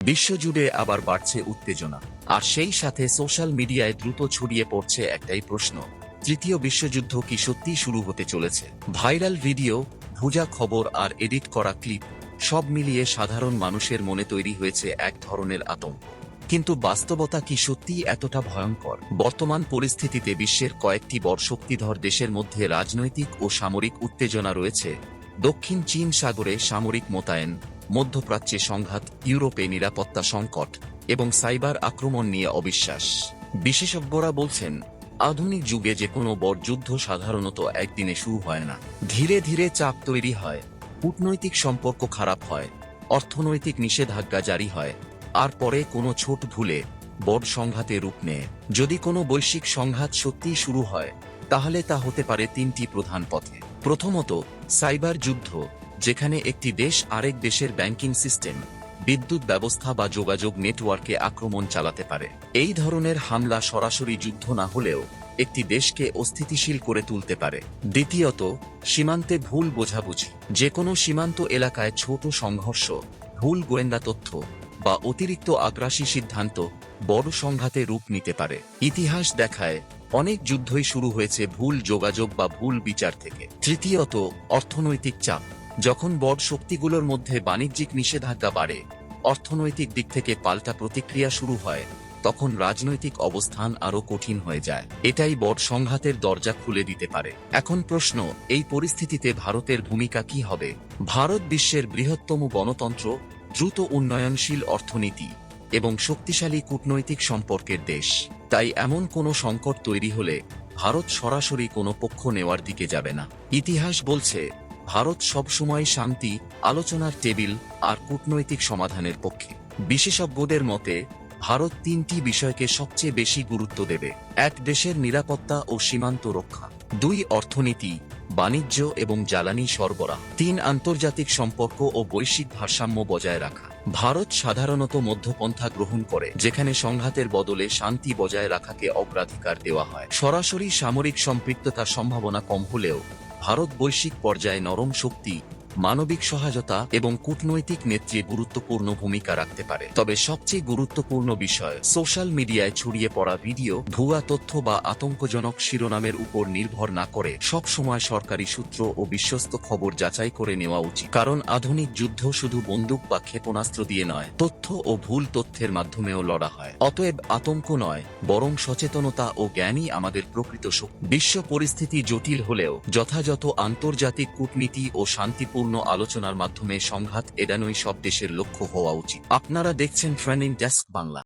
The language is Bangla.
বিশ্বজুড়ে আবার বাড়ছে উত্তেজনা, আর সেই সাথে সোশ্যাল মিডিয়ায় দ্রুত ছড়িয়ে পড়ছে একটাই প্রশ্ন: তৃতীয় বিশ্বযুদ্ধ কি সত্যিই শুরু হতে চলেছে? ভাইরাল ভিডিও, ভুয়া খবর আর এডিট করা ক্লিপ সব মিলিয়ে সাধারণ মানুষের মনে তৈরি হয়েছে এক ধরনের আতঙ্ক। কিন্তু বাস্তবতা কি সত্যিই এতটা ভয়ঙ্কর? বর্তমান পরিস্থিতিতে বিশ্বের কয়েকটি বড় শক্তিধর দেশের মধ্যে রাজনৈতিক ও সামরিক উত্তেজনা রয়েছে। দক্ষিণ চীন সাগরে সামরিক মোতায়েন, মধ্যপ্রাচ্যে সংঘাত, ইউরোপে নিরাপত্তা সংকট এবং সাইবার আক্রমণ নিয়ে অবিশ্বাস। বিশেষজ্ঞরা বলছেন, আধুনিক যুগে যে কোনো বড় যুদ্ধ সাধারণত একদিনে শুরু হয় না। ধীরে ধীরে চাপ তৈরি হয়, কূটনৈতিক সম্পর্ক খারাপ হয়, অর্থনৈতিক নিষেধাজ্ঞা জারি হয়, আর পরে কোনো ছোট ভুলে বড় সংঘাতে রূপ নেয়। যদি কোনো বৈশ্বিক সংঘাত সত্যিই শুরু হয়, তাহলে তা হতে পারে তিনটি প্রধান পথে। প্রথমত, সাইবার যুদ্ধ, যেখানে একটি দেশ আরেক দেশের ব্যাংকিং সিস্টেম, বিদ্যুৎ ব্যবস্থা বা যোগাযোগ নেটওয়ার্কে আক্রমণ চালাতে পারে। এই ধরনের হামলা সরাসরি যুদ্ধ না হলেও একটি দেশকে অস্থিতিশীল করে তুলতে পারে। দ্বিতীয়ত, সীমান্তে ভুল বোঝাবুঝি। যে কোনো সীমান্ত এলাকায় ছোট সংঘর্ষ, ভুল গোয়েন্দা তথ্য বা অতিরিক্ত আগ্রাসী সিদ্ধান্ত বড় সংঘাতে রূপ নিতে পারে। ইতিহাস দেখায়, অনেক যুদ্ধই শুরু হয়েছে ভুল যোগাযোগ বা ভুল বিচার থেকে। তৃতীয়ত, অর্থনৈতিক চাপ। যখন বড় শক্তিগুলোর মধ্যে বাণিজ্যিক নিষেধাজ্ঞা বাড়ে, অর্থনৈতিক দিক থেকে পাল্টা প্রতিক্রিয়া শুরু হয়, তখন রাজনৈতিক অবস্থান আরও কঠিন হয়ে যায়। এটাই বড় সংঘাতের দরজা খুলে দিতে পারে। এখন প্রশ্ন, এই পরিস্থিতিতে ভারতের ভূমিকা কি হবে? ভারত বিশ্বের বৃহত্তম গণতন্ত্র, দ্রুত উন্নয়নশীল অর্থনীতি এবং শক্তিশালী কূটনৈতিক সম্পর্কের দেশ। তাই এমন কোনো সংকট তৈরি হলে ভারত সরাসরি কোনো পক্ষ নেওয়ার দিকে যাবে না। ইতিহাস বলছে, ভারত সবসময় শান্তি, আলোচনার টেবিল আর কূটনৈতিক সমাধানের পক্ষে। বিশেষজ্ঞদের মতে, ভারত তিনটি বিষয়কে সবচেয়ে বেশি গুরুত্ব দেবে: এক, দেশের নিরাপত্তা ও সীমান্ত রক্ষা; দুই, অর্থনীতি, বাণিজ্য এবং জ্বালানি সরবরাহ; তিন, আন্তর্জাতিক সম্পর্ক ও বৈশ্বিক ভারসাম্য বজায় রাখা। ভারত সাধারণত মধ্যপন্থা গ্রহণ করে, যেখানে সংঘাতের বদলে শান্তি বজায় রাখাকে অগ্রাধিকার দেওয়া হয়। সরাসরি সামরিক সম্পৃক্ততার সম্ভাবনা কম হলেও ভারত বৈশ্বিক পর্যায়ে নরম শক্তি, মানবিক সহায়তা এবং কূটনৈতিক নেতৃত্বে গুরুত্বপূর্ণ ভূমিকা রাখতে পারে। তবে সবচেয়ে গুরুত্বপূর্ণ বিষয়, সোশ্যাল মিডিয়ায় ছড়িয়ে পড়া ভিডিও, ভুয়া তথ্য বা আতঙ্কজনক শিরোনামের উপর নির্ভর না করে সব সময় সরকারি সূত্র ও বিশ্বস্ত খবর যাচাই করে নেওয়া উচিত। কারণ আধুনিক যুদ্ধ শুধু বন্দুক বা ক্ষেপণাস্ত্র দিয়ে নয়, তথ্য ও ভুল তথ্যের মাধ্যমেও লড়া হয়। অতএব আতঙ্ক নয়, বরং সচেতনতা ও জ্ঞানই আমাদের প্রকৃত শক্তি। বিশ্ব পরিস্থিতি জটিল হলেও যথাযথ আন্তর্জাতিক কূটনীতি ও শান্তিপূর্ণ আলোচনার মাধ্যমে সংঘাত এড়ানোই সব দেশের লক্ষ্য হওয়া উচিত। আপনারা দেখছেন ট্রেন্ডিং ডেস্ক বাংলা।